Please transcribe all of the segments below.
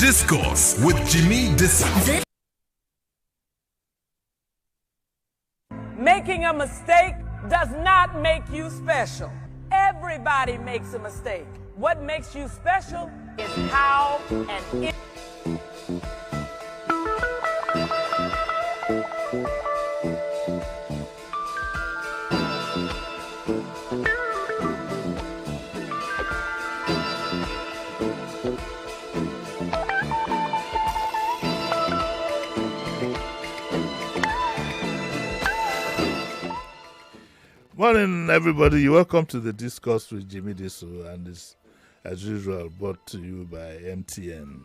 Discourse with Jimi Disu. Making a mistake does not make you special. Everybody makes a mistake. What makes you special is how and if. Morning, everybody. Welcome to the Discourse with Jimi Disu, and it's, as usual, brought to you by MTN.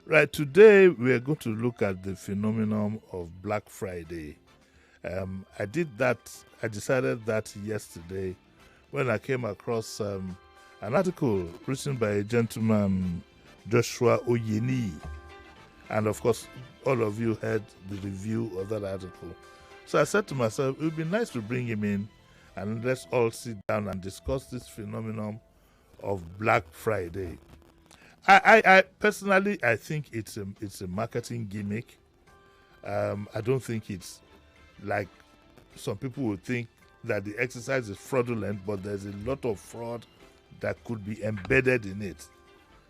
Right, today we are going to look at the phenomenon of Black Friday. I decided that yesterday when I came across an article written by a gentleman, Joshua Oyeni. And of course, all of you heard the review of that article. So I said to myself, it would be nice to bring him in and let's all sit down and discuss this phenomenon of Black Friday. I personally, I think it's a marketing gimmick. I don't think it's like some people would think that the exercise is fraudulent, but there's a lot of fraud that could be embedded in it.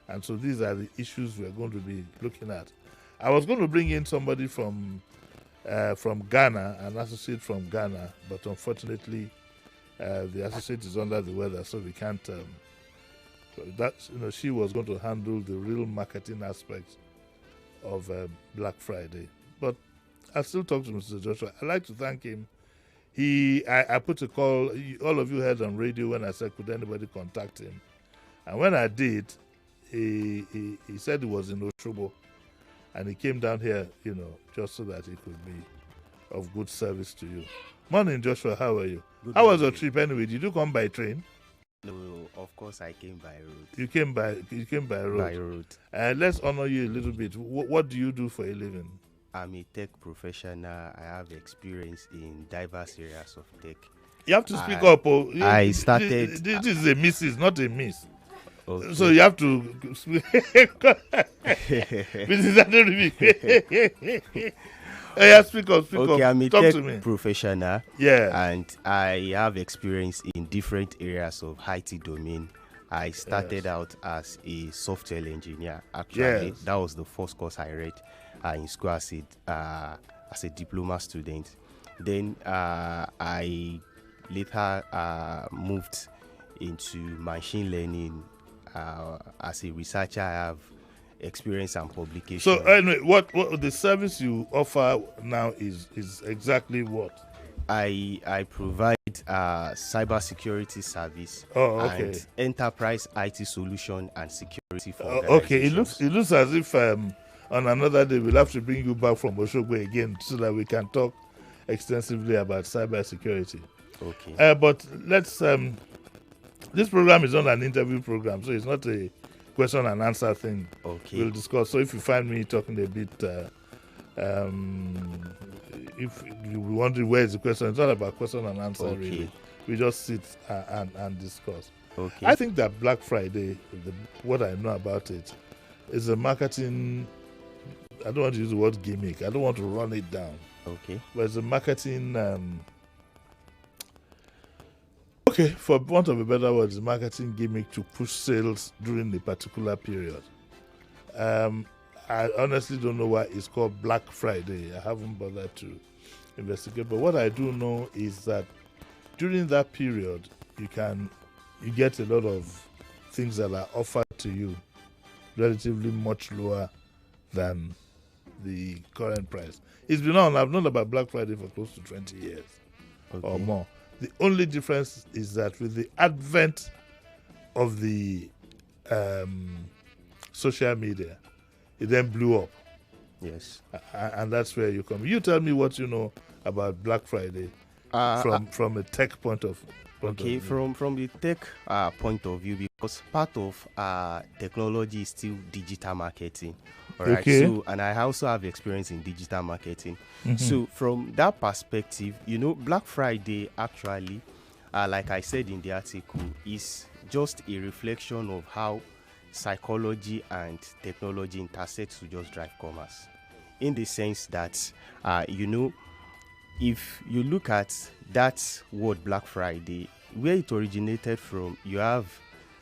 And so these are the issues we're going to be looking at. I was going to bring in somebody from Ghana, an associate from Ghana, but unfortunately, the associate is under the weather, so we can't. She was going to handle the real marketing aspects of Black Friday. But I still talk to Mr. Joshua. I'd like to thank him. I put a call. All of you heard on radio when I said, could anybody contact him? And when I did, he said he was in Oshobo. And he came down here, just so that he could be of good service to you. Morning, Joshua. How are you? How was your trip anyway? Did you come by train? No, of course I came by road. You came by road. By road. Let's honor you a little bit. What do you do for a living? I'm a tech professional. I have experience in diverse areas of tech. You have to speak up. I started. This is a missus, not a miss. Okay. So you have to speak. Mrs. Aderubi. Yeah, speak up. Okay, I'm a Talk tech to me. professional. Yeah. And I have experience in different areas of IT domain. I started out as a software engineer. Actually, Yes. that was the first course I read in school as a diploma student. Then I later moved into machine learning. As a researcher, I have experience and publication. So anyway, what the service you offer now is exactly what? I provide cybersecurity service and enterprise IT solution and security for okay, it looks as if on another day we'll have to bring you back from Oshogo again so that we can talk extensively about cybersecurity. Okay. But let's this program is not an interview program, so it's not a question and answer thing. Okay. We'll discuss. So if you find me talking a bit, if you wonder where is the question, it's not about question and answer really. We just sit and discuss. Okay. I think that Black Friday, what I know about it, is a marketing. I don't want to use the word gimmick. I don't want to run it down. Okay. But it's a marketing. Okay, for want of a better word, it's a marketing gimmick to push sales during a particular period. I honestly don't know why it's called Black Friday. I haven't bothered to investigate. But what I do know is that during that period, you get a lot of things that are offered to you relatively much lower than the current price. It's been on. I've known about Black Friday for close to 20 years or more. The only difference is that with the advent of the social media, it then blew up. Yes. And that's where you come. You tell me what you know about Black Friday from a tech point of view. From the tech point of view, because part of technology is still digital marketing. All right. Okay. So, and I also have experience in digital marketing. Mm-hmm. So from that perspective, Black Friday actually, like I said in the article, is just a reflection of how psychology and technology intersect to just drive commerce, in the sense that, if you look at that word Black Friday, where it originated from, you have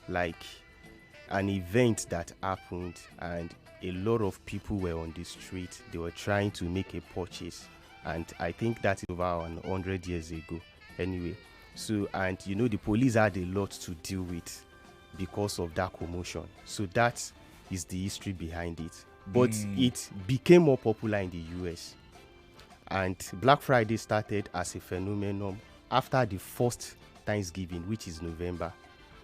like an event that happened and a lot of people were on the street. They were trying to make a purchase, and I think that is over 100 years ago anyway. So, and the police had a lot to deal with because of that commotion. So that is the history behind it. But it became more popular in the US, and Black Friday started as a phenomenon after the first Thanksgiving, which is November.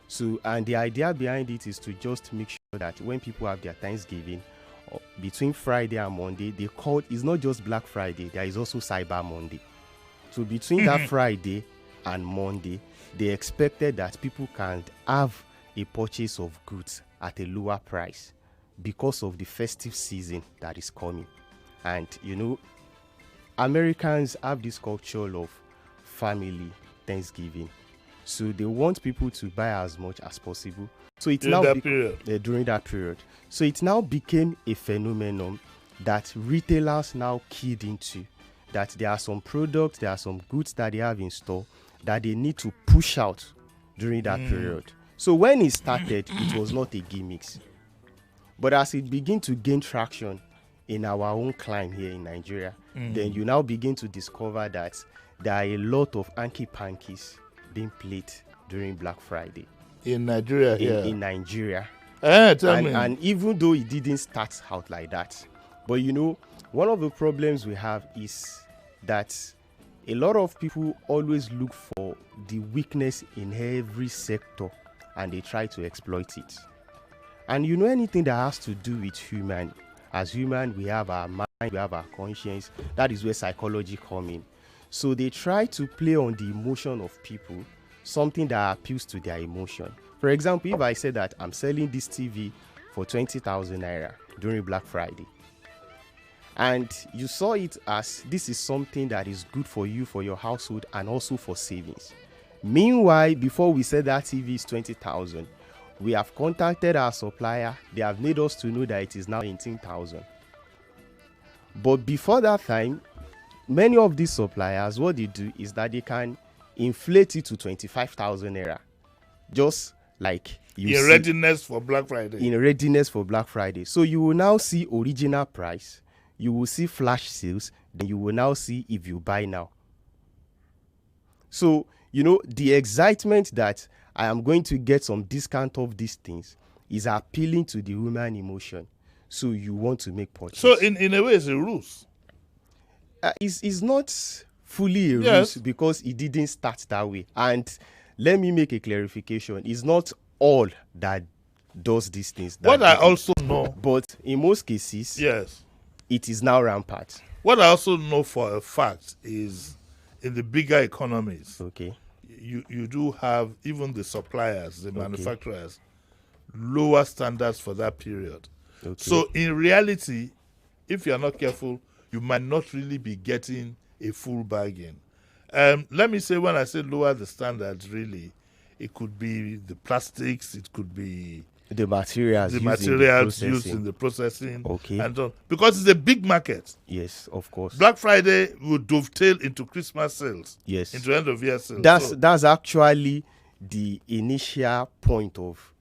So, and the idea behind it is to just make sure that when people have their Thanksgiving between Friday and Monday, they call it's not just Black Friday, there is also Cyber Monday. So between that Friday and Monday, they expected that people can have a purchase of goods at a lower price because of the festive season that is coming. And Americans have this culture of family Thanksgiving. So they want people to buy as much as possible. So it's during that period. So it now became a phenomenon that retailers now keyed into, that there are some products, there are some goods that they have in store that they need to push out during that period. So when it started, it was not a gimmick. But as it began to gain traction in our own climb here in Nigeria, then you now begin to discover that there are a lot of hanky-pankies being played during Black Friday. In Nigeria in Nigeria. And even though it didn't start out like that, but one of the problems we have is that a lot of people always look for the weakness in every sector and they try to exploit it. And anything that has to do with human, as human, we have our mind, we have our conscience. That is where psychology comes in. So they try to play on the emotion of people, something that appeals to their emotion. For example, if I say that I'm selling this TV for 20,000 naira during Black Friday, and you saw it as this is something that is good for you, for your household, and also for savings. Meanwhile, before we said that TV is 20,000, we have contacted our supplier. They have made us to know that it is now 18,000. But before that time, many of these suppliers, what they do is that they can inflate it to 25,000 naira, just like in readiness for Black Friday. In readiness for Black Friday. So you will now see original price, you will see flash sales, then you will now see if you buy now. So the excitement that I am going to get some discount of these things is appealing to the human emotion. So you want to make purchase. So in a way, it's a ruse. It's not fully a ruse because it didn't start that way. And let me make a clarification. It's not all that does these things. What I also know, but in most cases, it is now rampant. What I also know for a fact is in the bigger economies, you do have even the suppliers, the manufacturers, lower standards for that period. So in reality, if you are not careful, you might not really be getting a full bargain. Let me say, when I say lower the standards, really, it could be the plastics, it could be the materials used in the processing, and so on, because it's a big market. Yes, of course. Black Friday will dovetail into Christmas sales. Yes, into end of year sales. That's actually the initial point of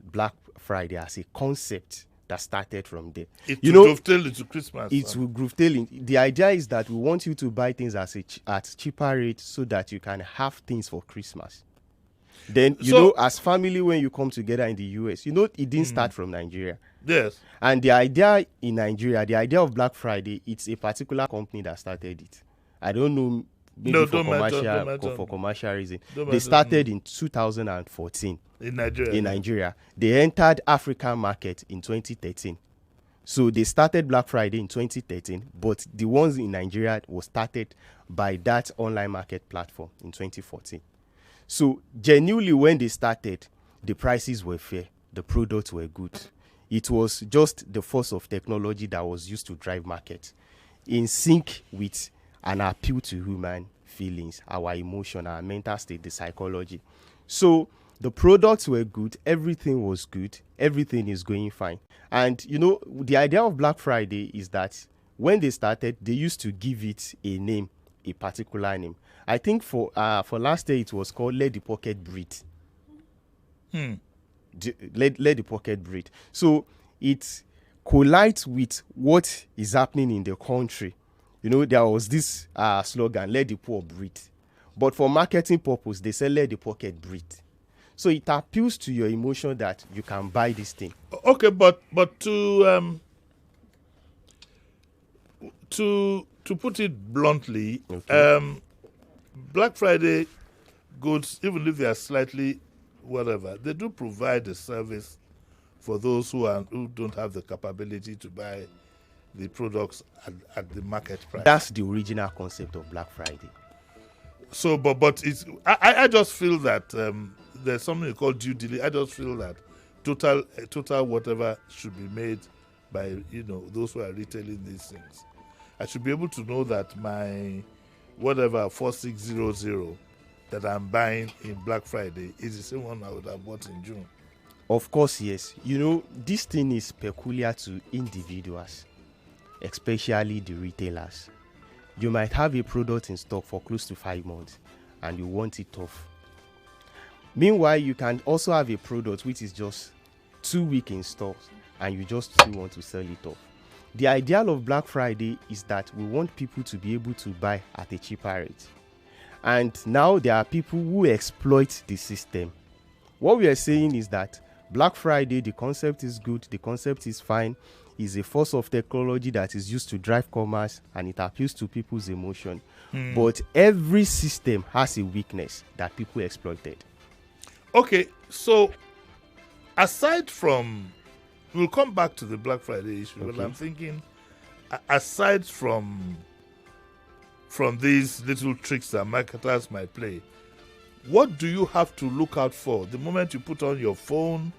Black Friday as a concept that started from there. It will dovetail into Christmas. It will dovetail in. The idea is that we want you to buy things at cheaper rate so that you can have things for Christmas. Then, as family, when you come together in the US, it didn't start from Nigeria. Yes. And the idea in Nigeria, the idea of Black Friday, it's a particular company that started it. I don't know, maybe for commercial reason. They started in 2014. In Nigeria. They entered African market in 2013. So they started Black Friday in 2013, but the ones in Nigeria was started by that online market platform in 2014. So genuinely, when they started, the prices were fair, the products were good. It was just the force of technology that was used to drive market in sync with an appeal to human feelings, our emotion, our mental state, the psychology. So the products were good, everything was good. everything is going fine. And you know, the idea of Black Friday is that when they started, they used to give it a name, a particular name. I think for last year it was called Let the Pocket Breathe. Let the pocket breathe. So it collides with what is happening in the country. You know, there was this slogan, let the poor breathe. But for marketing purpose, they say let the pocket breathe. So it appeals to your emotion that you can buy this thing. Okay, but to put it bluntly, Okay. Black Friday goods, even if they are slightly whatever, they do provide a service for those who don't have the capability to buy the products at the market price. That's the original concept of Black Friday. So, but it's I just feel that there's something called due diligence. I just feel that total whatever should be made by those who are retailing these things. I should be able to know that my whatever 4600 that I'm buying in Black Friday is the same one I would have bought in June. Of course, yes. You know, this thing is peculiar to individuals, especially the retailers. You might have a product in stock for close to 5 months and you want it off. Meanwhile, you can also have a product which is just 2 weeks in stock and you just still want to sell it off. The ideal of Black Friday is that we want people to be able to buy at a cheaper rate. And now there are people who exploit the system. What we are saying is that Black Friday, the concept is good, the concept is fine, is a force of technology that is used to drive commerce and it appeals to people's emotion. But every system has a weakness that people exploited. Okay, so aside from, we'll come back to the Black Friday issue, but I'm thinking, aside from these little tricks that marketers might play, what do you have to look out for the moment you put on your phone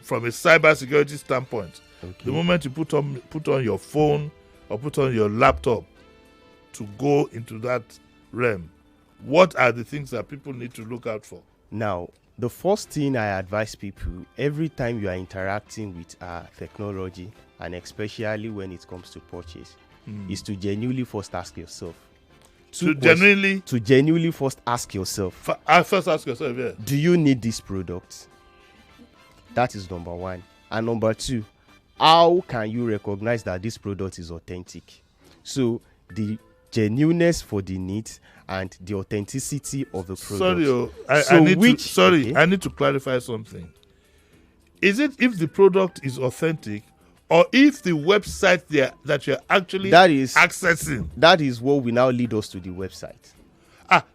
from a cybersecurity standpoint? The moment you put on your phone or put on your laptop to go into that realm, what are the things that people need to look out for? Now, the first thing I advise people every time you are interacting with technology, and especially when it comes to purchase, is to genuinely first ask yourself. To genuinely first ask yourself. First ask yourself, yeah. Do you need this product? That is number one. And number two, how can you recognize that this product is authentic? So the genuineness for the needs and the authenticity of the product. I need to clarify something. Is it if the product is authentic, or if the website that you're actually accessing? That is what will now lead us to the website.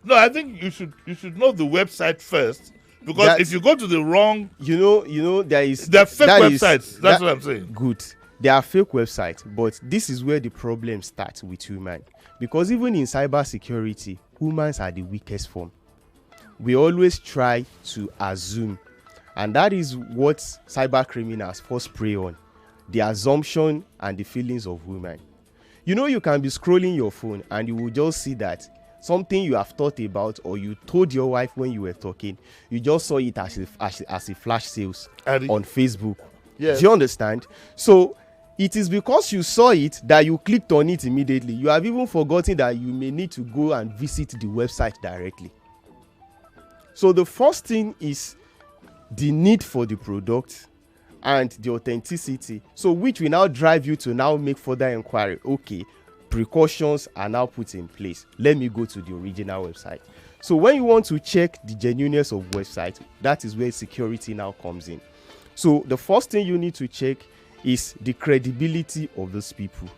No, I think you should know the website first, because if you go to the wrong, there are fake websites. That's what I'm saying. Good. There are fake websites, but this is where the problem starts with human. Because even in cybersecurity, humans are the weakest form. We always try to assume, and that is what cyber criminals first prey on. The assumption and the feelings of women. You can be scrolling your phone and you will just see that something you have thought about or you told your wife when you were talking, you just saw it as a flash sales on Facebook. Yes. Do you understand? So it is because you saw it that you clicked on it immediately. You have even forgotten that you may need to go and visit the website directly. So the first thing is the need for the product and the authenticity, so which will now drive you to now make further inquiry. Okay, precautions are now put in place. Let me go to the original website. So when you want to check the genuineness of website, that is where security now comes in. So the first thing you need to check is the credibility of those people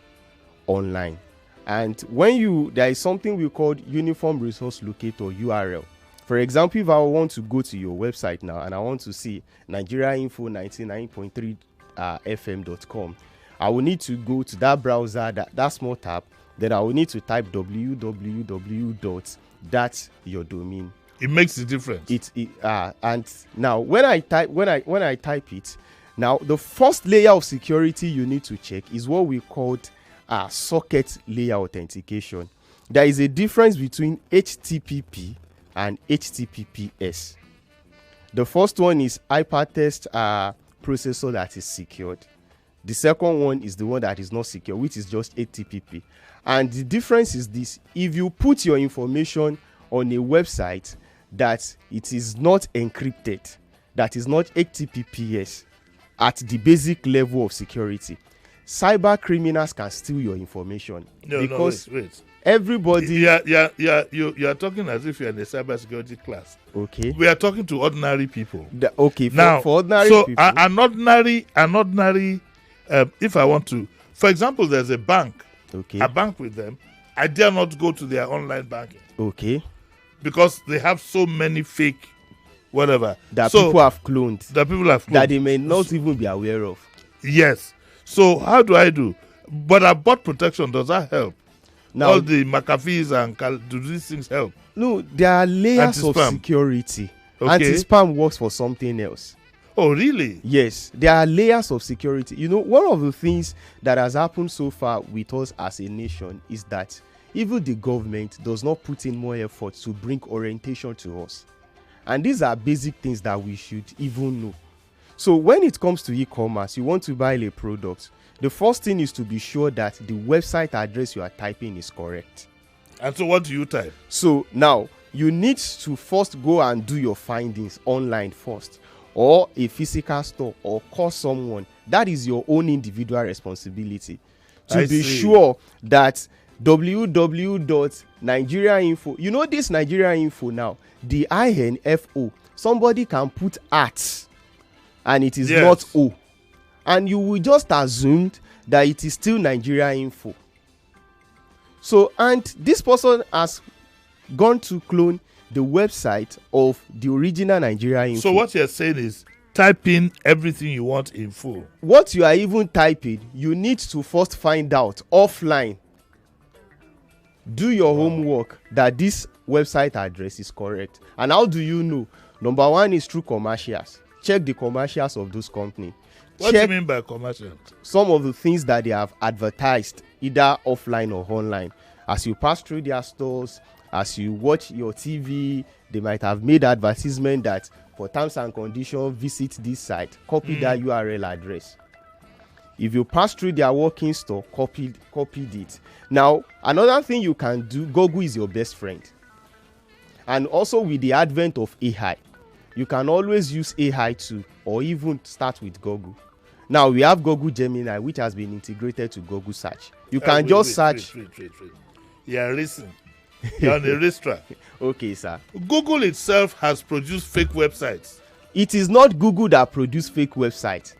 online. And when there is something we call Uniform Resource Locator, URL. For example, if I want to go to your website now and I want to see nigeriainfo99.3 fm.com, I will need to go to that browser, that small tab. Then I will need to type www.your domain. It makes a difference. And now when I type it, now the first layer of security you need to check is what we called socket layer authentication. There is a difference between HTTP and HTTPS. The first one is hypertext processor that is secured. The second one is the one that is not secure, which is just HTTP. And the difference is this: if you put your information on a website that it is not encrypted, that is not HTTPS at the basic level of security, cyber criminals can steal your information. Wait. Everybody. You are talking as if you're in a cybersecurity class. Okay. We are talking to ordinary people. For ordinary people. An ordinary. If I want to, for example, there's a bank. Okay. A bank with them, I dare not go to their online banking. Okay. Because they have so many fake, whatever. That people have cloned. That they may not even be aware of. Yes. So how do I do? But I bought protection. Does that help? Now, all the McAfee's and do these things help? No, there are layers of security. Okay. Anti-spam works for something else. Oh, really? Yes, there are layers of security. You know, one of the things that has happened so far with us as a nation is that even the government does not put in more effort to bring orientation to us. And these are basic things that we should even know. So when it comes to e-commerce, you want to buy a product, the first thing is to be sure that the website address you are typing is correct. And so what do you type? So now, you need to first go and do your findings online first, or a physical store, or call someone. That is your own individual responsibility to be sure that www.nigeriainfo, you know this Nigeria Info now, the INFO, somebody can put at and it is not O, and you will just assume that it is still Nigeria Info. So, and this person has gone to clone the website of the original Nigeria Info. So what you're saying is type in everything you want in full. What you are even typing, you need to first find out offline. Do your homework that this website address is correct. And how do you know? Number one is through commercials. Check the commercials of those companies. What do you mean by commercials? Some of the things that they have advertised, either offline or online. As you pass through their stores, as you watch your TV, they might have made advertisement that for terms and conditions, visit this site, copy that URL address. If you pass through their working store, copied it. Now, another thing you can do, Google is your best friend. And also with the advent of AI, you can always use AI too, or even start with Google. Now, we have Google Gemini, which has been integrated to Google Search. You can just search. Wait. Yeah, listen. You're on a racetrack. Okay, sir. Google itself has produced fake websites. It is not Google that produced fake websites.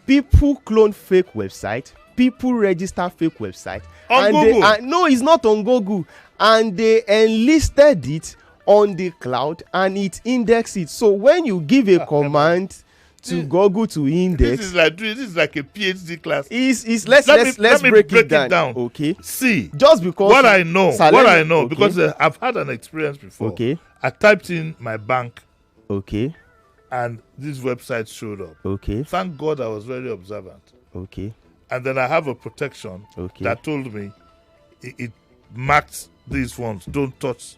People clone fake websites. People register fake websites. On Google? No, it's not on Google. And they enlisted it on the cloud and it indexed it. So when you give a command to Google to index, this is like a PhD class. Let's break it down. Okay. See, just because what I know, okay. Because I've had an experience before. Okay. I typed in my bank. Okay. And this website showed up. Okay. Thank God I was very observant. Okay. And then I have a protection that told me it marked these ones. Don't touch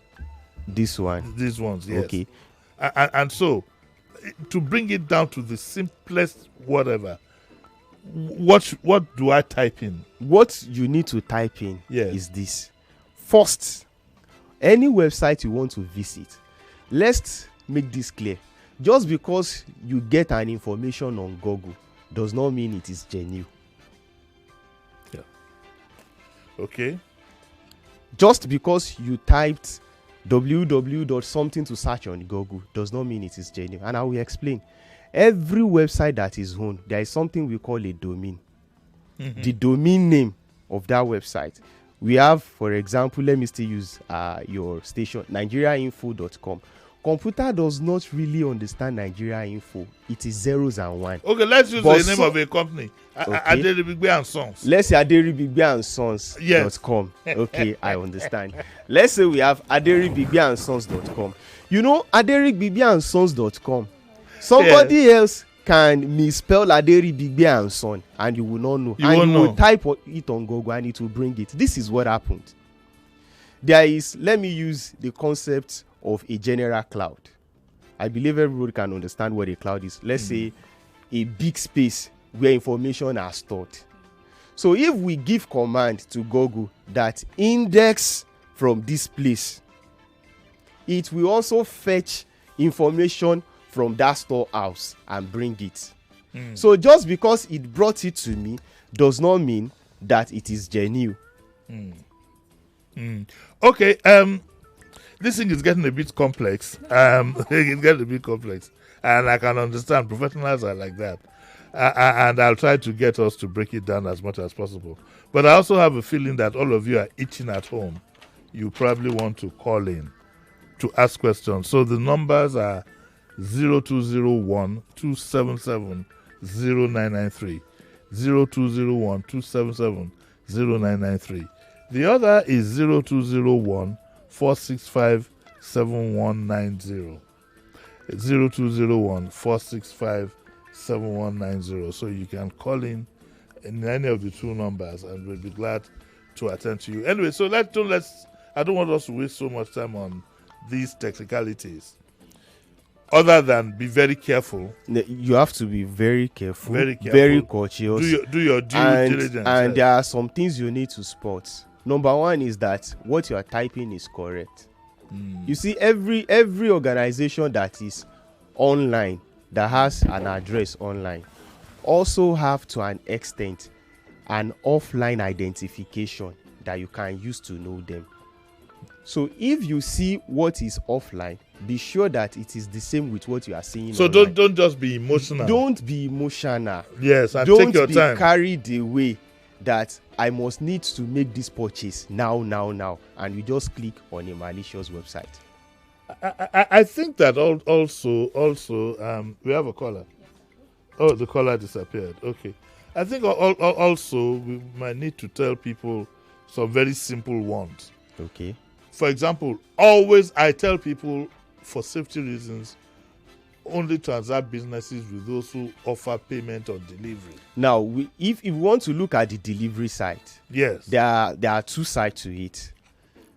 this one. These ones, yes. Okay. And so, to bring it down to the simplest whatever, what do I type in? What you need to type in is this. First, any website you want to visit, let's make this clear. Just because you get an information on Google does not mean it is genuine. Yeah. Okay. Just because you typed www.something to search on Google does not mean it is genuine. And I will explain. Every website that is owned, there is something we call a domain. The domain name of that website. We have, for example, let me still use your station, nigeriainfo.com. Computer does not really understand Nigeria Info. It is zeros and one. Okay, let's use the name of a company. Aderibigbe and Sons. Let's say Aderibigbe and Sons.com. Okay, I understand. Let's say we have Aderibigbe and Sons.com. You know, Aderibigbe and Sons.com. Somebody else can misspell Aderibigbe and Son, and you will not know. You will type it on Google and it will bring it. This is what happened. There is, let me use the concept of a general cloud. I believe everybody can understand what a cloud is. Let's say a big space where information are stored. So if we give command to Google that index from this place, it will also fetch information from that storehouse and bring it. So just because it brought it to me does not mean that it is genuine. Okay, this thing is getting a bit complex. It's getting a bit complex, and I can understand professionals are like that. And I'll try to get us to break it down as much as possible. But I also have a feeling that all of you are itching at home. You probably want to call in to ask questions. So the numbers are 0201 277 0993. 0201 277 0993. The other is 0201 465 7190. 0201 465 7190. So you can call in any of the two numbers and we'll be glad to attend to you. Anyway, so let's I don't want us to waste so much time on these technicalities. Other than be very careful. You have to be very careful, very cautious. Do your due diligence. And there are some things you need to spot. Number one is that what you are typing is correct. You see, every organization that is online, that has an address online, also have to an extent an offline identification that you can use to know them. So if you see what is offline, be sure that it is the same with what you are seeing. So online. don't just be emotional. Don't be emotional. Yes, and don't take your be time. Carried away that I must need to make this purchase now, and you just click on a malicious website. I think that also we have a caller. Oh, the caller disappeared. Okay. I think also we might need to tell people some very simple ones. Okay. For example, always I tell people for safety reasons, only transact businesses with those who offer payment on delivery. Now, if you want to look at the delivery side, yes, there are two sides to it.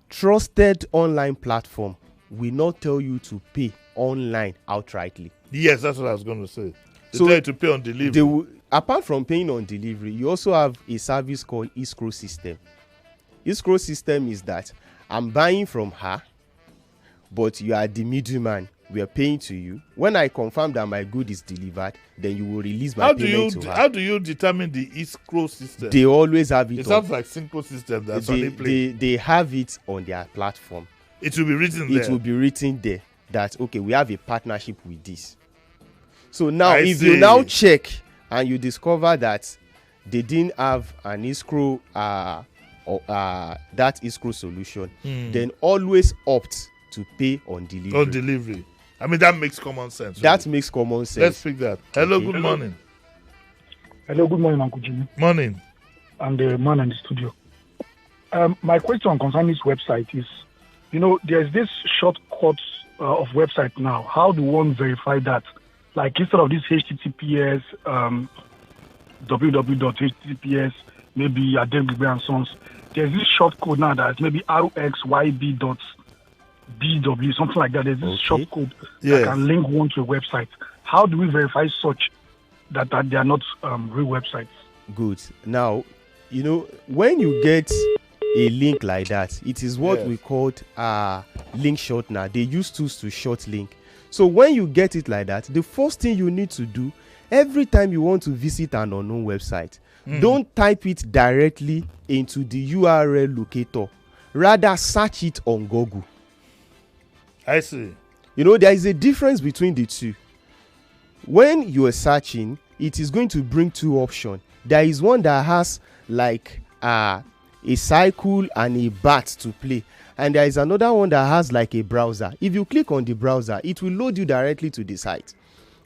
Trusted online platform will not tell you to pay online outrightly. Yes, that's what I was going to say. They So tell you to pay on delivery. Apart from paying on delivery, you also have a service called escrow system. Escrow system is that I'm buying from her, but you are the middleman. We are paying to you. When I confirm that my good is delivered, then you will release my payment to her. How do you determine the escrow system? They always have it. It sounds like Synchro system. That's they have it on their platform. It will be written there. It will be written there that, okay, we have a partnership with this. So now, if you now check and you discover that they didn't have an escrow, that escrow solution, then always opt to pay on delivery. On delivery. I mean, that makes common sense. That makes common sense. Let's pick that. Hello, good morning. Hello, good morning, Uncle Jimmy. Morning. And the man in the studio. My question concerning this website is, there's this shortcut of website now. How do one verify that? Like, instead of this HTTPS, www.https, maybe Adelgbe and Sons, there's this shortcode now that's maybe RXYB.BW, something like that. There's this shortcode that can link one to a website. How do we verify such that they are not real websites? Good. Now, when you get a link like that, it is what we called link shortener. They use tools to short link. So when you get it like that, the first thing you need to do every time you want to visit an unknown website, don't type it directly into the URL locator. Rather, search it on Google. I see. There is a difference between the two. When you are searching, it is going to bring two options. There is one that has like a cycle and a bat to play, and there is another one that has like a browser. If you click on the browser, it will load you directly to the site.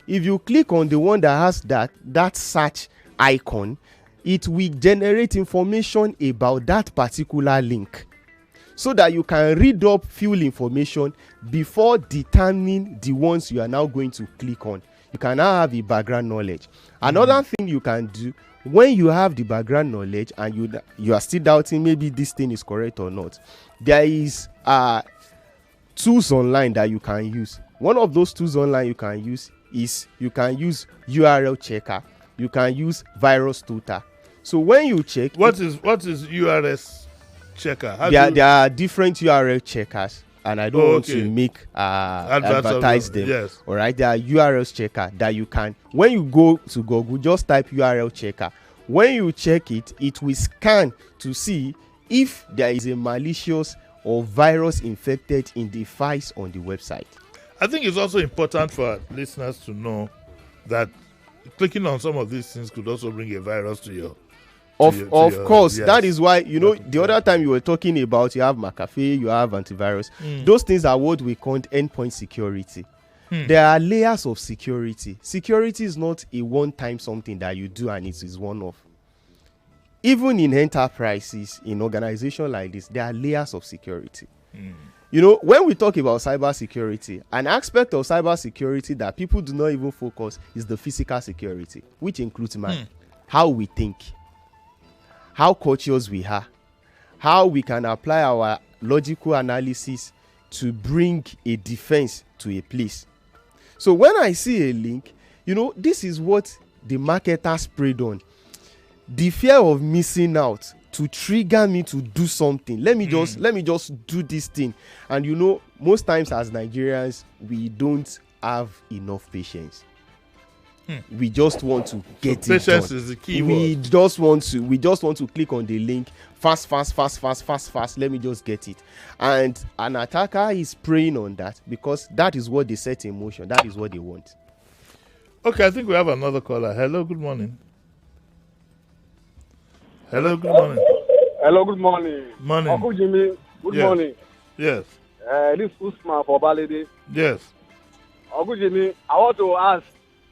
If you click on the one that has that search icon, it will generate information about that particular link, so that you can read up few information before determining the ones you are now going to click on. You can now have a background knowledge. Another thing you can do when you have the background knowledge and you are still doubting maybe this thing is correct or not, there is tools online that you can use. One of those tools online you can use is you can use URL checker, you can use virus tutor. So when you check, what is URL checker? There are different URL checkers, and I don't want to make advertise them. Yes. All right, there are URL checker that you can, when you go to Google, just type URL checker. When you check it, it will scan to see if there is a malicious or virus infected in the files on the website. I think it's also important for listeners to know that clicking on some of these things could also bring a virus to your. Of course, yes. That is why, the other time you were talking about, you have McAfee, you have antivirus. Those things are what we call endpoint security. There are layers of security. Security is not a one-time something that you do and it is one-off. Even in enterprises, in organizations like this, there are layers of security. When we talk about cyber security, an aspect of cyber security that people do not even focus is the physical security, which includes how we think, how courteous we are, how we can apply our logical analysis to bring a defense to a place. So when I see a link, this is what the marketer sprayed on. The fear of missing out to trigger me to do something. Let me just do this thing. And most times as Nigerians, we don't have enough patience. We just want to get it done. Patience is the key word. We just want to click on the link fast. Let me just get it. And an attacker is preying on that because that is what they set in motion. That is what they want. Okay, I think we have another caller. Hello, good morning. Hello, good morning. Hello, good morning. Morning. Uncle Jimmy, good morning. Yes. This is Usman for Balade. Yes. Uncle Jimmy, I want to ask,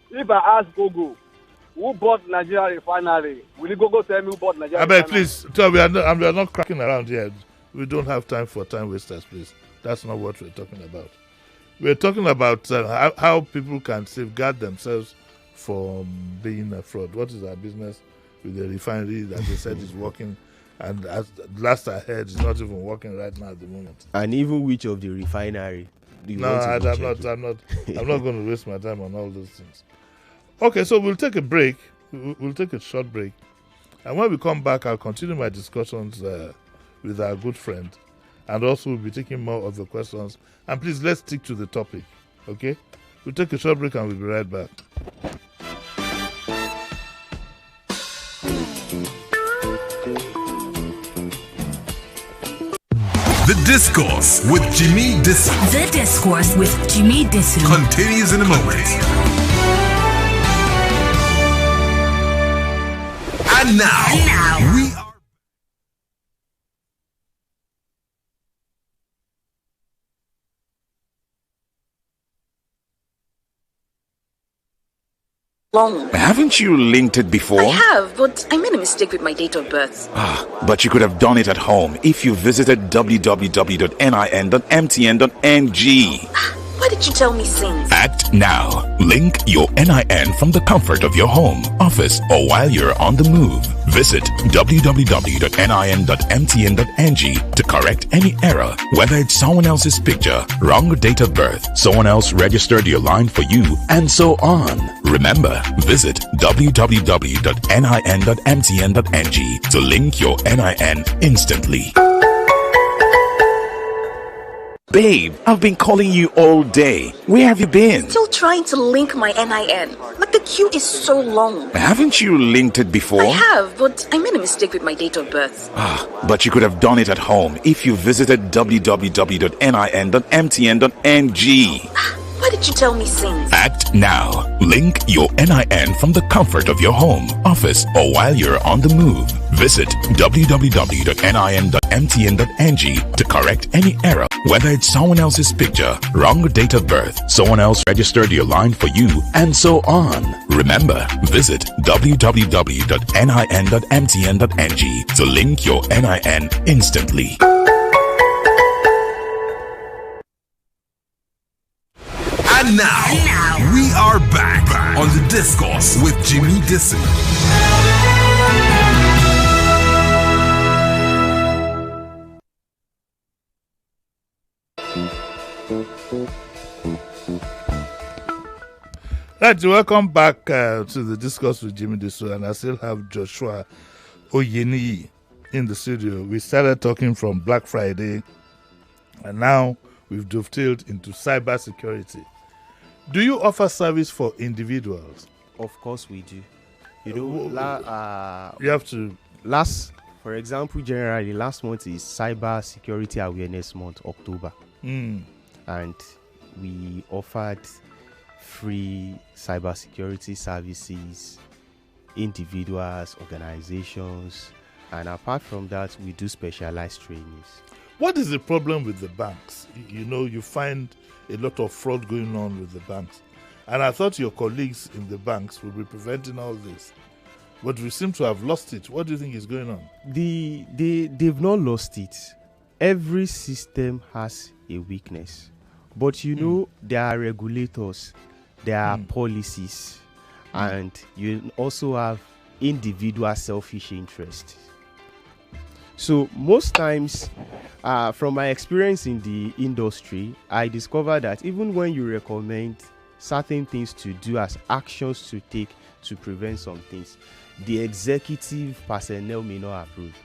if I ask Google, who bought Nigeria refinery, will you Google tell me who bought Nigeria refinery? Please, we are not cracking around here. We don't have time for time wasters, please. That's not what we're talking about. We're talking about how people can safeguard themselves from being a fraud. What is our business with the refinery that they said is working, and as last I heard, it's not even working right now at the moment. And even which of the refinery? I'm not going to waste my time on all those things. Okay, so we'll take a break. We'll take a short break, and when we come back, I'll continue my discussions with our good friend, and also we'll be taking more of the questions. And please, let's stick to the topic. Okay, we'll take a short break and we'll be right back. The Discourse with Jimi Disu. The Discourse with Jimi Disu continues in a moment. And now we are. Long. Haven't you linked it before? I have, but I made a mistake with my date of birth. But you could have done it at home if you visited www.nin.mtn.ng. Why did you tell me since? Act now. Link your NIN from the comfort of your home, office, or while you're on the move. Visit www.nin.mtn.ng to correct any error, whether it's someone else's picture, wrong date of birth, someone else registered your line for you, and so on. Remember, visit www.nin.mtn.ng to link your NIN instantly. Babe, I've been calling you all day. Where have you been? Still trying to link my NIN. Like the queue is so long. Haven't you linked it before? I have, but I made a mistake with my date of birth. But you could have done it at home if you visited www.nin.mtn.ng. Why did you tell me since? Act now. Link your NIN from the comfort of your home, office, or while you're on the move. Visit www.nin.mtn.ng to correct any error, whether it's someone else's picture, wrong date of birth, someone else registered your line for you, and so on. Remember, visit www.nin.mtn.ng to link your NIN instantly. And now, we are back on the Discourse with Jimi Disu. Right, welcome back to the Discourse with Jimi Disu, and I still have Joshua Oyeniyi in the studio. We started talking from Black Friday, and now we've dovetailed into cybersecurity. Do you offer service for individuals? Of course we do. You know, you have to. For example, generally, last month is Cyber Security Awareness Month, October. And we offered free cybersecurity services, individuals, organizations, and apart from that, we do specialized trainings. What is the problem with the banks? You know, you find a lot of fraud going on with the banks. And I thought your colleagues in the banks would be preventing all this. But we seem to have lost it. What do you think is going on? They've not lost it. Every system has a weakness. But you know, there are regulators, there are policies, and you also have individual selfish interests. So most times, from my experience in the industry, I discovered that even when you recommend certain things to do as actions to take to prevent some things, the executive personnel may not approve.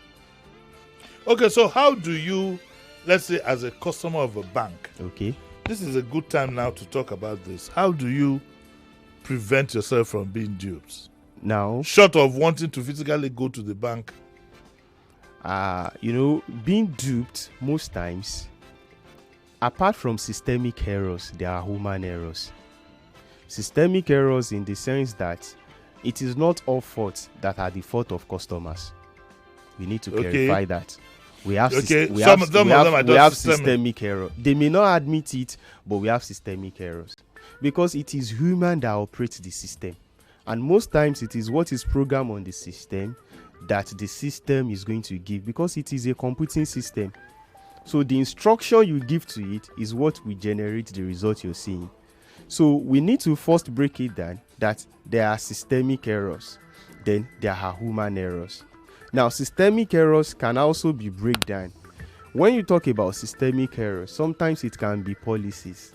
Okay, so how do you, let's say as a customer of a bank, okay, this is a good time now to talk about this. How do you prevent yourself from being duped? Now, short of wanting to physically go to the bank. You know, being duped most times, apart from systemic errors, there are human errors. Systemic errors in the sense that it is not all faults that are the fault of customers. We need to clarify that. We have systemic error. They may not admit it, but we have systemic errors. Because it is human that operates the system. And most times it is what is programmed on the system that the system is going to give, because it is a computing system. So the instruction you give to it is what will generate the result you're seeing. So we need to first break it down that there are systemic errors, then there are human errors. Now, systemic errors can also be breakdown. When you talk about systemic errors, sometimes it can be policies.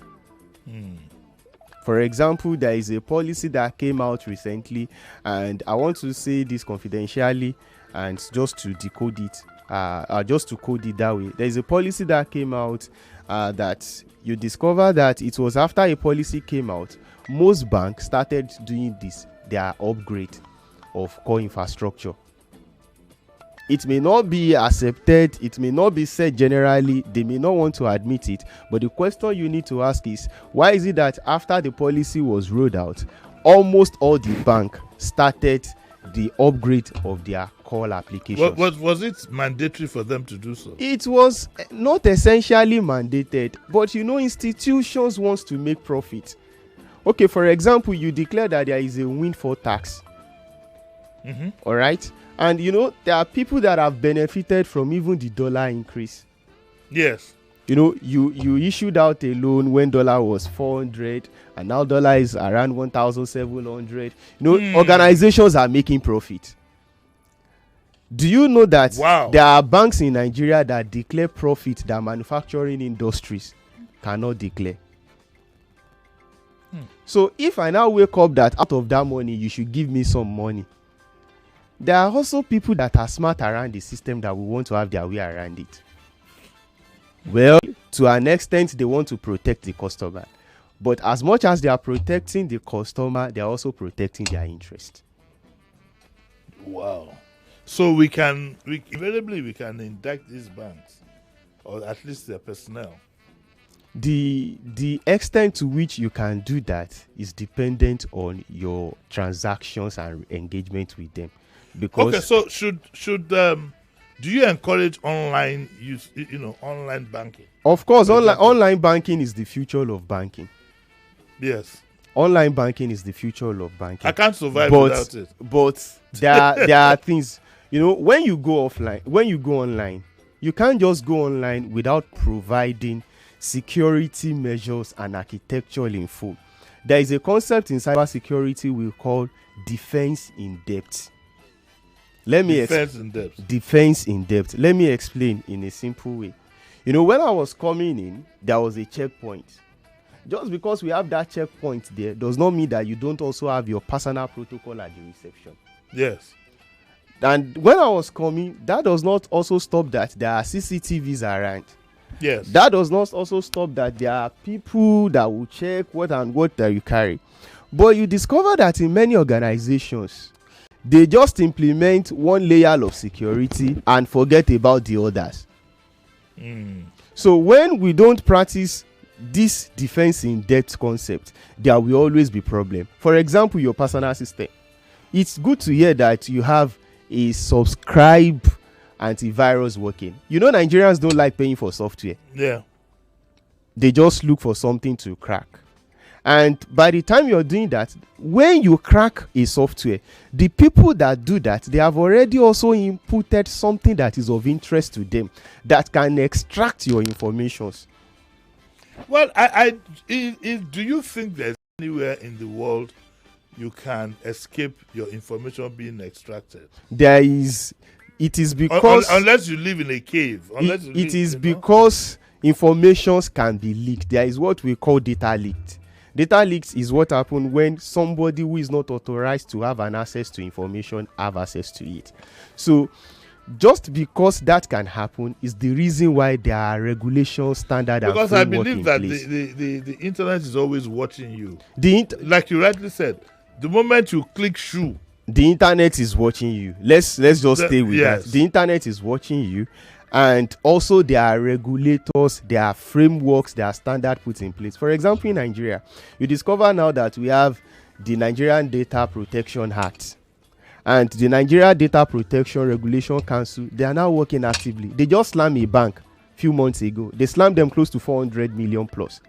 For example, there is a policy that came out recently, and I want to say this confidentially and just to decode it, just to code it that way. There is a policy that came out that you discover that it was after a policy came out, most banks started doing this, their upgrade of core infrastructure. It may not be accepted, it may not be said generally, they may not want to admit it, but the question you need to ask is, why is it that after the policy was rolled out, almost all the banks started the upgrade of their core applications? Was it mandatory for them to do so? It was not essentially mandated, but you know, institutions want to make profit. Okay, for example, you declare that there is a windfall tax. All right? And you know, there are people that have benefited from even the dollar increase. Yes. You know, you issued out a loan when dollar was 400 and now dollar is around 1,700. You know, organizations are making profit. Do you know that there are banks in Nigeria that declare profit that manufacturing industries cannot declare? So if I now wake up that out of that money, you should give me some money. There are also people that are smart around the system that will want to have their way around it. Well, to an extent, they want to protect the customer. But as much as they are protecting the customer, they are also protecting their interest. Wow. So we can indict these banks, or at least their personnel. The extent to which you can do that is dependent on your transactions and engagement with them. Because okay, so should do you encourage online use, online banking? Of course, online banking is the future of banking. Yes. Online banking is the future of banking. I can't survive without it. But there are things, you know, when you go online, you can't just go online without providing security measures and architectural info. There is a concept in cybersecurity we call defense in depth. Defense in depth. Let me explain in a simple way. You know, when I was coming in, there was a checkpoint. Just because we have that checkpoint there does not mean that you don't also have your personal protocol at the reception. Yes. And when I was coming, that does not also stop that there are CCTVs around. Yes. That does not also stop that there are people that will check what that you carry. But you discover that in many organizations, they just implement one layer of security and forget about the others. So when we don't practice this defense in depth concept, there will always be problem. For example, your personal system. It's good to hear that you have a subscribe antivirus working. You know, Nigerians don't like paying for software. Yeah. They just look for something to crack. And by the time you're doing that, when you crack a software, the people that do that, they have already also inputted something that is of interest to them that can extract your informations. Well, do you think there's anywhere in the world you can escape your information being extracted? There is. It is because unless you live in a cave. It is because informations can be leaked. There is what we call data leaked. Data leaks is what happens when somebody who is not authorized to have an access to information have access to it. So just because that can happen is the reason why there are regulations, standard, and framework in place. Because I believe that the internet is always watching you. Like you rightly said, the moment you click shoe, the internet is watching you. Let's just stay with that. The internet is watching you. And also there are regulators, there are frameworks, there are standards put in place. For example, in Nigeria, you discover now that we have the Nigerian Data Protection Act and the Nigeria Data Protection Regulation Council. They are now working actively. They just slammed a bank a few months ago. They slammed them close to 400 million plus.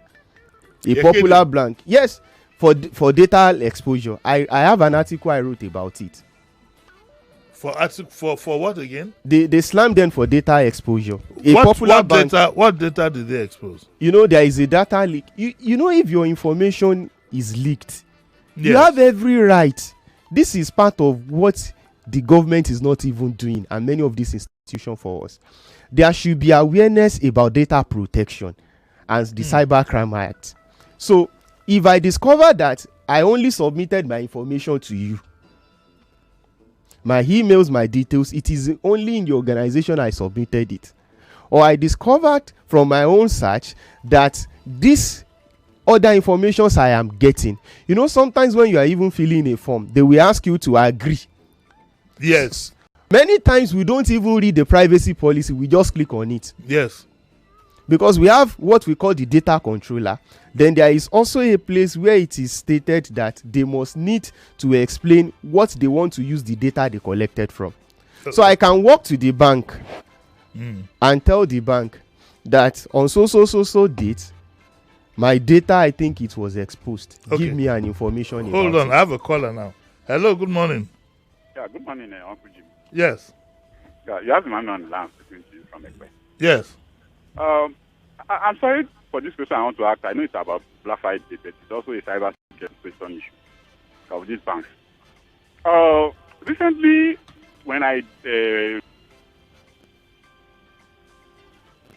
Popular bank. Yes, for data exposure. I have an article I wrote about it. For what again? They slammed them for data exposure. What data did they expose? You know, there is a data leak. You know, if your information is leaked, you have every right. This is part of what the government is not even doing, and many of these institutions for us. There should be awareness about data protection and the Cybercrime Act. So if I discover that I only submitted my information to you, my emails, my details, it is only in the organization I submitted it, or I discovered from my own search that this other informations I am getting, you know, sometimes when you are even filling a form, they will ask you to agree. Yes. Many times we don't even read the privacy policy, we just click on it. Yes. Because we have what we call the data controller. Then there is also a place where it is stated that they must need to explain what they want to use the data they collected from. So I can walk to the bank and tell the bank that on so date, my data, I think it was exposed. Okay. Give me an information. Hold on, I have a caller now. Hello, good morning. Yeah, good morning, Uncle Jim. Yes. Yeah, you have the man on the line from Ekpe. Yes. I'm sorry for this question I want to ask. I know it's about Black Friday, but it's also a cyber security question issue of these banks. Recently, when I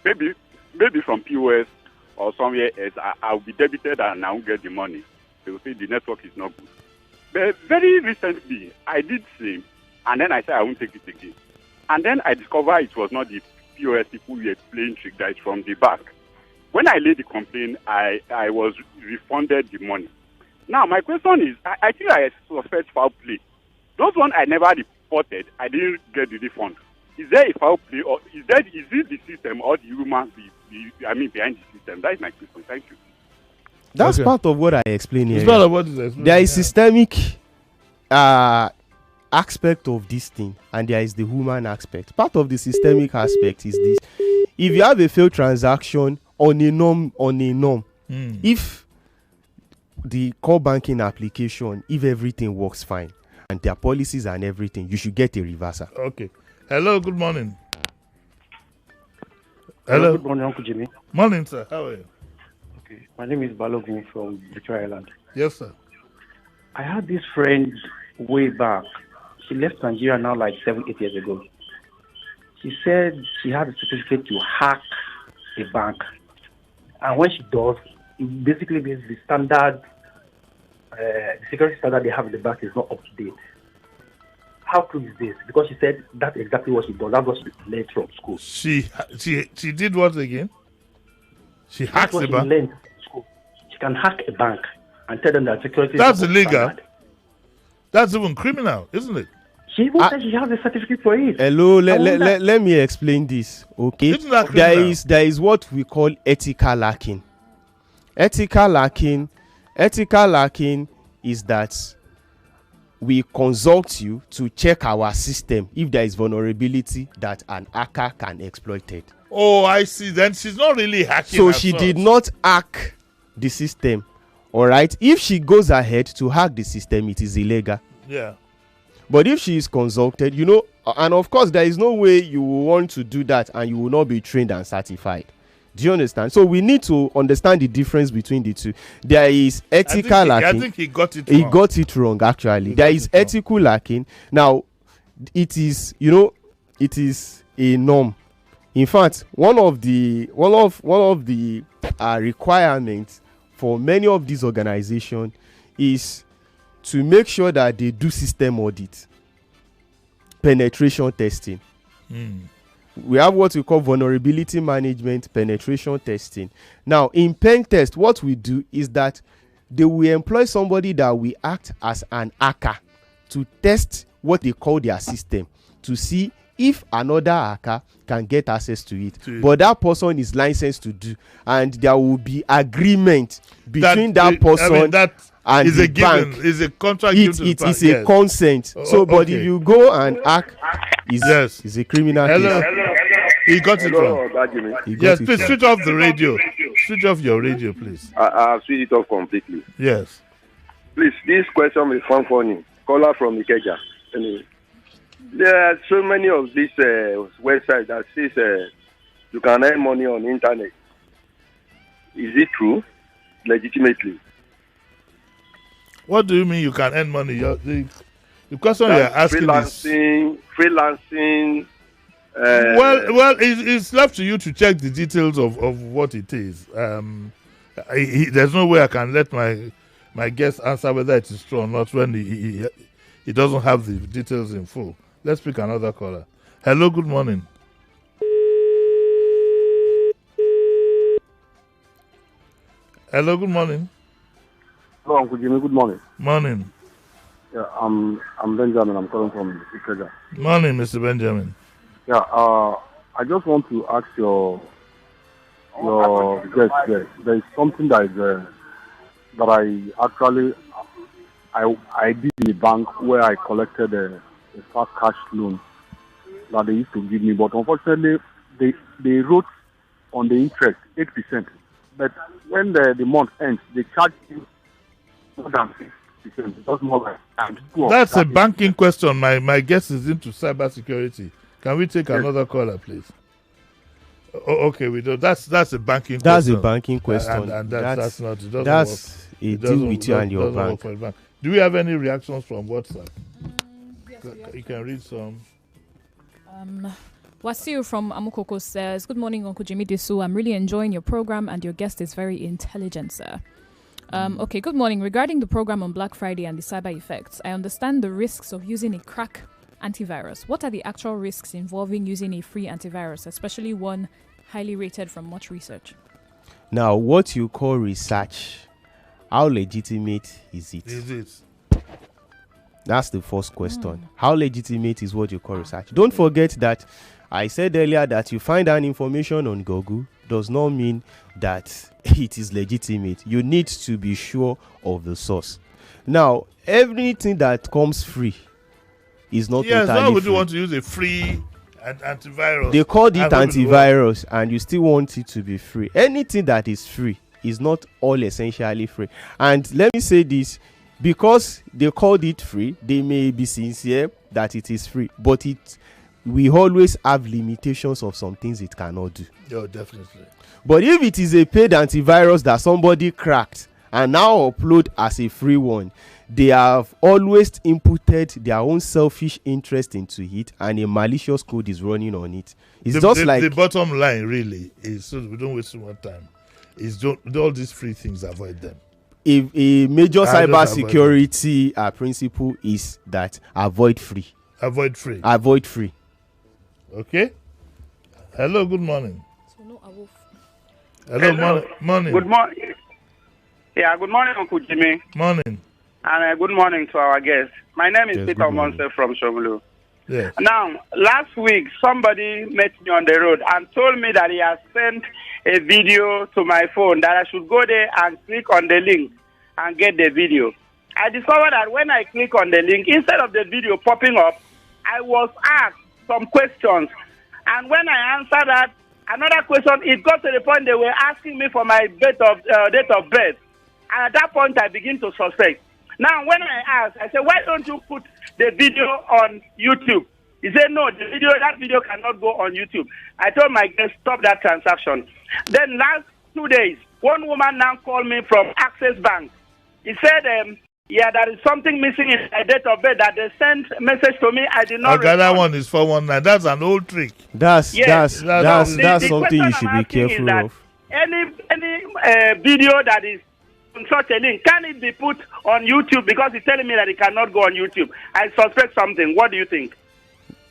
maybe from POS or somewhere else, I'll be debited and I won't get the money. They will say the network is not good. But very recently, I did same, and then I said I won't take it again. And then I discovered it was not the POS people who were playing trick, that is from the bank. When I laid the complaint, I was refunded the money. Now, my question is, I think I suspect foul play. Those ones I never reported, I didn't get the refund. Is there a foul play, or is it the system or the humans behind the system? That is my question. Thank you. That's part of what I explained here. It's part of what is explained. There is systemic aspect of this thing, and there is the human aspect. Part of the systemic aspect is this: if you have a failed transaction on a norm, if the core banking application, if everything works fine and their policies and everything, you should get a reversal. Okay. Hello, good morning. Hello. Good morning, Uncle Jimmy. Morning, sir. How are you? Okay. My name is Balogun from Victoria Island. Yes, sir. I had this friend way back. She left Nigeria now like 7-8 years ago. She said she had a certificate to hack a bank. And when she does, it basically means the standard, the security standard they have in the bank is not up to date. How true is this? Because she said that's exactly what she done. That's what she learned from school. She did what again? She hacked the bank. Learned from school. She can hack a bank and tell them that security. That's illegal. That's even criminal, isn't it? She even said she has a certificate for it. Hello, let me explain this. Okay, there is what we call ethical lacking. Ethical lacking is that we consult you to check our system if there is vulnerability that an hacker can exploit it. Oh, I see. Then she's not really hacking. So she did not hack the system. All right. If she goes ahead to hack the system, it is illegal. Yeah. But if she is consulted, and of course, there is no way you will want to do that and you will not be trained and certified. Do you understand? So we need to understand the difference between the two. There is ethical lacking. I think he got it wrong. He got it wrong, actually. There is ethical lacking. Now, it is a norm. In fact, one of the requirements for many of these organizations is to make sure that they do system audit, penetration testing. We have what we call vulnerability management, penetration testing. Now, in pen test, what we do is that they will employ somebody that will act as an hacker to test what they call their system to see if another hacker can get access to it. But that person is licensed to do, and there will be agreement between that person and is the a bank. given, is a contract given to the bank. It is a consent. But if you go and hack, it's a criminal case. He got it wrong. Yes, please wrong. switch off the radio. Switch off your radio, please. I've switched it off completely. Yes. Please, this question is funny. Caller from Ikeja. Anyway, there are so many of these websites that says you can earn money on the internet. Is it true? Legitimately? What do you mean you can earn money? The question you're asking is freelancing. Well, it's left to you to check the details of what it is. There's no way I can let my guest answer whether it is true or not when he doesn't have the details in full. Let's pick another caller. Hello, good morning. Hello, good morning. Hello, Uncle Jimmy. Good morning. Morning. Yeah, I'm Benjamin. I'm calling from Ikeja. Morning, Mr. Benjamin. Yeah, I just want to ask your guest there. There is something that I did in the bank where I collected a fast cash loan that they used to give me, but unfortunately they wrote on the interest 8%. But when the month ends, they charge you more than 6%. Just more like times 2. That's a banking question. My guest is into cybersecurity. Can we take another caller, please? Okay, we do. That's a banking question. That's a banking question. And that's not. It doesn't that's work. a deal with you and your bank. Do we have any reactions from WhatsApp? Yes, you can read some. Wasiu from Amukoko says, "Good morning, Uncle Jimi Disu. I'm really enjoying your program, and your guest is very intelligent, sir." Okay, good morning. Regarding the program on Black Friday and the cyber effects, I understand the risks of using a crack antivirus. What are the actual risks involving using a free antivirus, especially one highly rated from much research? Now, what you call research, how legitimate is it? Is it? That's the first question. How legitimate is what you call research? Don't forget that I said earlier that you find an information on Google does not mean that it is legitimate. You need to be sure of the source. Now, everything that comes free is not totally free. Why would you want to use a free antivirus? They called it antivirus and you still want it to be free. Anything that is free is not all essentially free. And let me say this, because they called it free, they may be sincere that it is free, but we always have limitations of some things it cannot do. Yeah, definitely. But if it is a paid antivirus that somebody cracked and now upload as a free one, they have always inputted their own selfish interest into it, and a malicious code is running on it. It's just like the bottom line really is, so we don't waste too much time. is all these free things, avoid them. If a major cyber security principle is that avoid free. Avoid free. Avoid free. Okay. Hello, good morning. Hello, morning. Good morning. Yeah, good morning, Uncle Jimmy. Morning. And good morning to our guests. My name is Peter Monse from Shomulu. Yes. Now, last week, somebody met me on the road and told me that he has sent a video to my phone, that I should go there and click on the link and get the video. I discovered that when I click on the link, instead of the video popping up, I was asked some questions. And when I answered that, another question, it got to the point they were asking me for my date of birth. And at that point, I begin to suspect. Now, when I asked, I said, why don't you put the video on YouTube? He said, no, that video cannot go on YouTube. I told my guest, stop that transaction. Then last 2 days, one woman now called me from Access Bank. He said, there is something missing in my date of birth, that they sent a message to me. I did not respond. That one is 419. That's an old trick. That's something you should be careful of. Any video that is on such a link, can it be put on YouTube? Because he's telling me that it cannot go on YouTube. I suspect something. What do you think?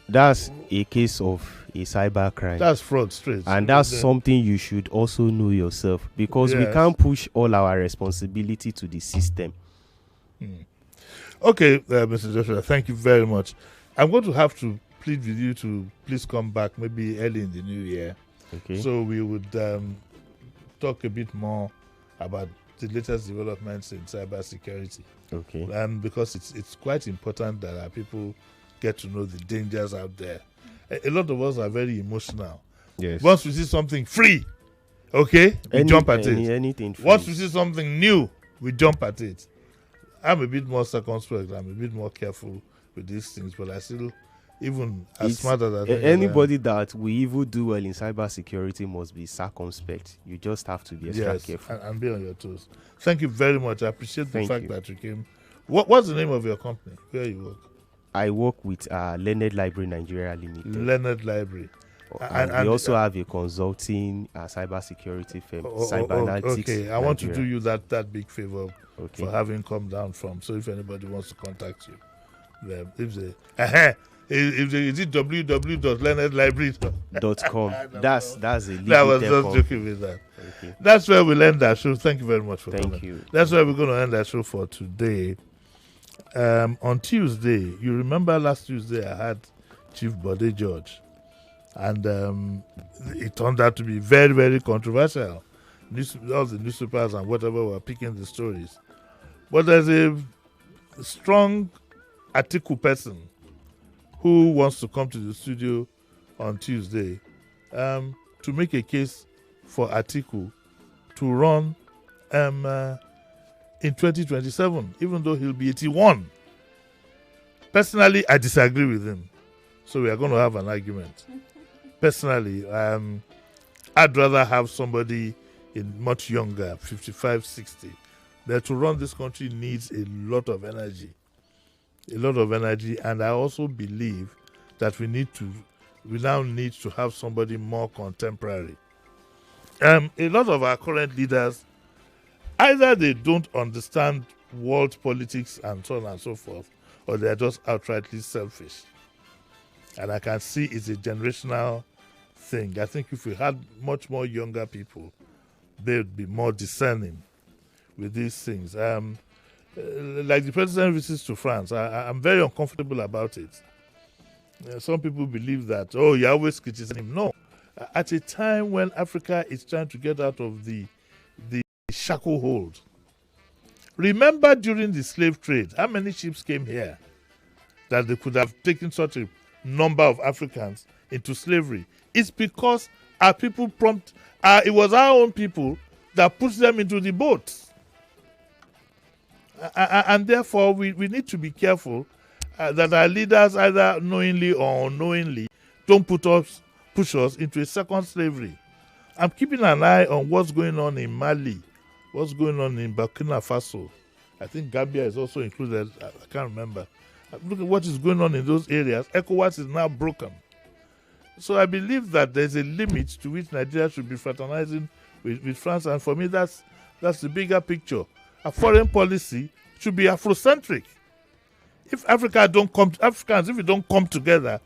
That's a case of a cyber crime. That's fraud straight. And that's something you should also know yourself, because we can't push all our responsibility to the system. Okay, Mr. Joshua, thank you very much. I'm going to have to plead with you to please come back maybe early in the new year. Okay. So we would talk a bit more about the latest developments in cybersecurity. Okay. Because it's quite important that our people get to know the dangers out there. A lot of us are very emotional. Yes. Once we see something free, okay, we jump at it. Anything free. Once we see something new, we jump at it. I'm a bit more circumspect. I'm a bit more careful with these things, but I still, even as smart as anybody that will even do well in cybersecurity must be circumspect. You just have to be extra careful and be on your toes. Thank you very much. I appreciate the fact that you came. What's the name of your company? Where you work? I work with Learned Library Nigeria Limited. Learned Library. And we also have a consulting cybersecurity firm, Cyberanalytics. Okay, I want to do you that big favor for having come down from. So if anybody wants to contact you, is it www.learnedlibrary.com? That's a legal I was just joking with that. Okay. That's where we'll end our show. Thank you very much for coming. Thank you. That's where we're going to end our show for today. On Tuesday, you remember last Tuesday I had Chief Bode George, and it turned out to be very, very controversial. All the newspapers and whatever were picking the stories. But there's a strong Atiku person who wants to come to the studio on Tuesday to make a case for Atiku to run in 2027, even though he'll be 81. Personally, I disagree with him. So we are going to have an argument. Personally, I'd rather have somebody much younger, 55, 60. That to run this country needs a lot of energy. A lot of energy. And I also believe that we now need to have somebody more contemporary. A lot of our current leaders, either they don't understand world politics and so on and so forth, or they are just outrightly selfish. And I can see it's a generational thing. I think if we had much more younger people, they would be more discerning with these things. Like the president visits to France, I'm very uncomfortable about it. Some people believe that, you're always criticizing him. No. At a time when Africa is trying to get out of the shackle hold. Remember during the slave trade, how many ships came here that they could have taken such a number of Africans into slavery? It's because our people it was our own people that pushed them into the boats. And therefore, we need to be careful that our leaders, either knowingly or unknowingly, don't push us into a second slavery. I'm keeping an eye on what's going on in Mali, what's going on in Burkina Faso. I think Gambia is also included. I can't remember. Look at what is going on in those areas. ECOWAS is now broken. So I believe that there's a limit to which Nigeria should be fraternizing with France. And for me, that's the bigger picture. A foreign policy should be Afrocentric. If Africans, if we don't come together,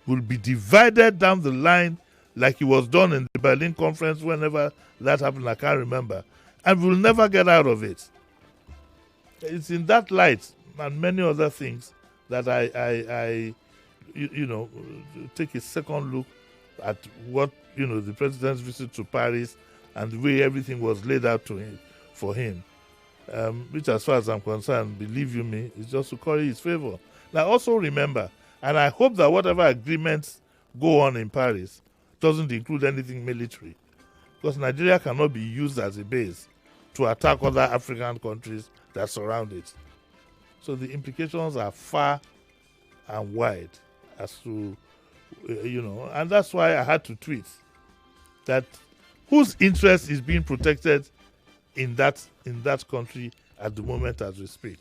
we'll be divided down the line like it was done in the Berlin Conference. Whenever that happened, I can't remember. And we'll never get out of it. It's in that light and many other things that I take a second look at what, the president's visit to Paris and the way everything was laid out for him. Which, as far as I'm concerned, believe you me, is just to curry his favor. Now, also remember, and I hope that whatever agreements go on in Paris doesn't include anything military, because Nigeria cannot be used as a base to attack other African countries that surround it. So the implications are far and wide as to, and that's why I had to tweet that whose interest is being protected in that country at the moment as we speak.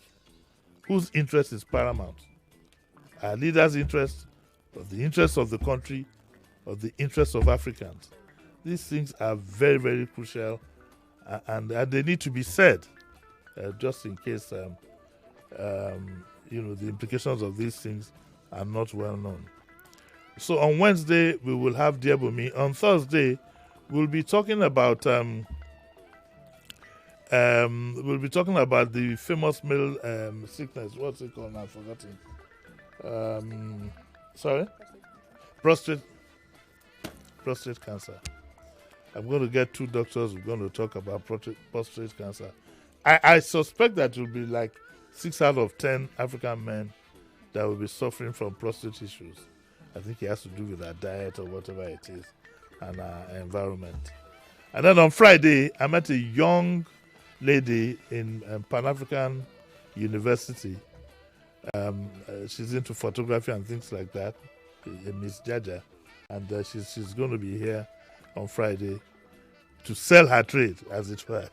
Whose interest is paramount? Our leaders' interest, or the interest of the country, or the interest of Africans? These things are very, very crucial, and they need to be said, just in case the implications of these things are not well known. So on Wednesday we will have Diabomi. On Thursday we'll be talking about the famous male sickness. What's it called now? I've forgotten. Prostate cancer. I'm going to get two doctors who are going to talk about prostate cancer. I suspect that it will be like 6 out of 10 African men that will be suffering from prostate issues. I think it has to do with our diet or whatever it is and our environment. And then on Friday, I met a young lady in Pan-African University. She's into photography and things like that, Miss Jaja. And she's going to be here on Friday to sell her trade, as it were.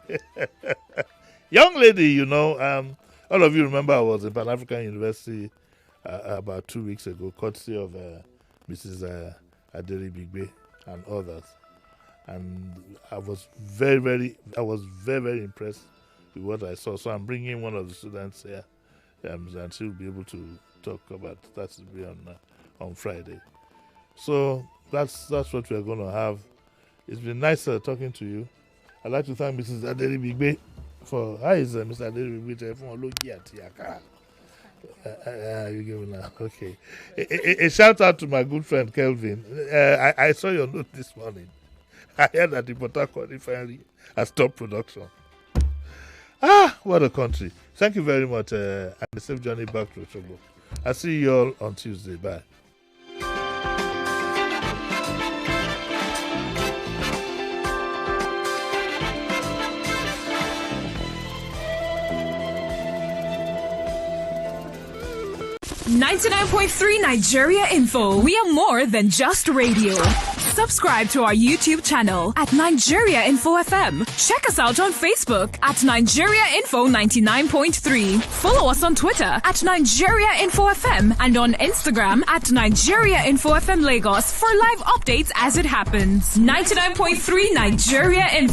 Young lady, all of you remember I was in Pan-African University about 2 weeks ago, courtesy of Mrs. Aderi Bigbe and others. And I was very, very impressed with what I saw. So I'm bringing one of the students here, and she'll be able to talk about that. Will be on Friday. So that's what we're going to have. It's been nice talking to you. I'd like to thank Mrs. Aderi Bigbe for. How is Mr. Aderi Bigbe from Ologiatiaka? You give me now. Okay. A shout out to my good friend Kelvin. I saw your note this morning. I heard that the Port Harcourt refinery has stopped production. What a country. Thank you very much, and a safe journey back to Osogbo. I'll see you all on Tuesday. Bye. .3 Nigeria Info. We are more than just radio. Subscribe to our YouTube channel at Nigeria Info FM. Check us out on Facebook at Nigeria Info 99.3. Follow us on Twitter at Nigeria Info FM and on Instagram at Nigeria Info FM Lagos for live updates as it happens. 99.3 Nigeria Info.